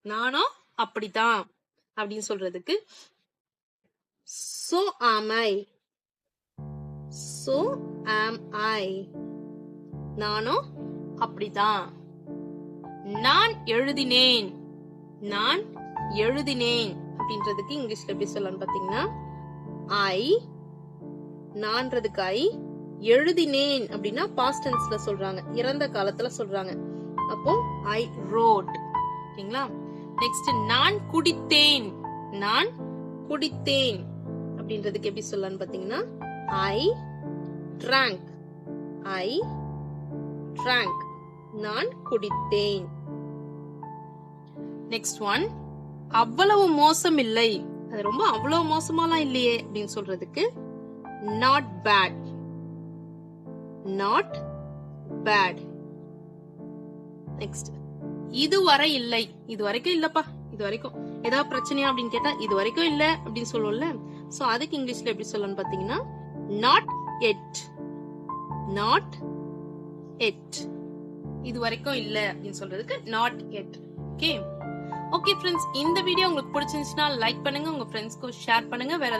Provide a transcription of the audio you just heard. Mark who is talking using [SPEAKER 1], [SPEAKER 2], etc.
[SPEAKER 1] நானும் அப்படித்தான் அப்படின்னு சொல்றதுக்கு so am I. so am I. நானும் அப்படித்தான். நான் எழுதினேன். நான் எழுதினேன் அப்படின்றதுக்கு இங்கிலீஷ்ல எப்படி சொல்லலாம் பாத்தீங்கன்னா I, நான்றதுக்கு I, எழுதினேன் அப்படின்னா பாஸ்ட் டென்ஸ்ல சொல்றாங்க, இறந்த காலத்துல சொல்றாங்க. அப்போ I wrote. ஓகேங்களா? நெக்ஸ்ட் நான் குடித்தேன். நான் குடித்தேன் அப்படின்றதுக்கு எப்படி சொல்லலாம் பாத்தீங்கன்னா I drank. I drank. நான் குடித்தேன். நெக்ஸ்ட் ஒன், அவ்வளவு மோசம் இல்லை. அது ரொம்ப அவ்வளவு மோசமாலாம் இல்லையே அப்படின்னு சொல்றதுக்கு not bad. not bad. Next, இதுவரை இல்லை. இது வரைக்கும் இல்லப்பா, இது வரைக்கும் ஏதாவது பிரச்சனையா அப்படின்னு கேட்டா இது வரைக்கும் இல்ல அப்படின்னு சொல்லுவோம்ல. சோ அதுக்கு இங்கிலீஷ்ல எப்படி சொல்லணும் பாத்தீங்கன்னா not yet. not yet. இது வரைக்கும் இல்ல அப்படின்னு சொல்றதுக்கு not yet. Okay okay friends, இந்த வீடியோ உங்களுக்கு பிடிச்சிருந்துச்சுன்னா லைக் பண்ணுங்க, உங்க ஃப்ரெண்ட்ஸ்க்கு ஷேர் பண்ணுங்க. வேற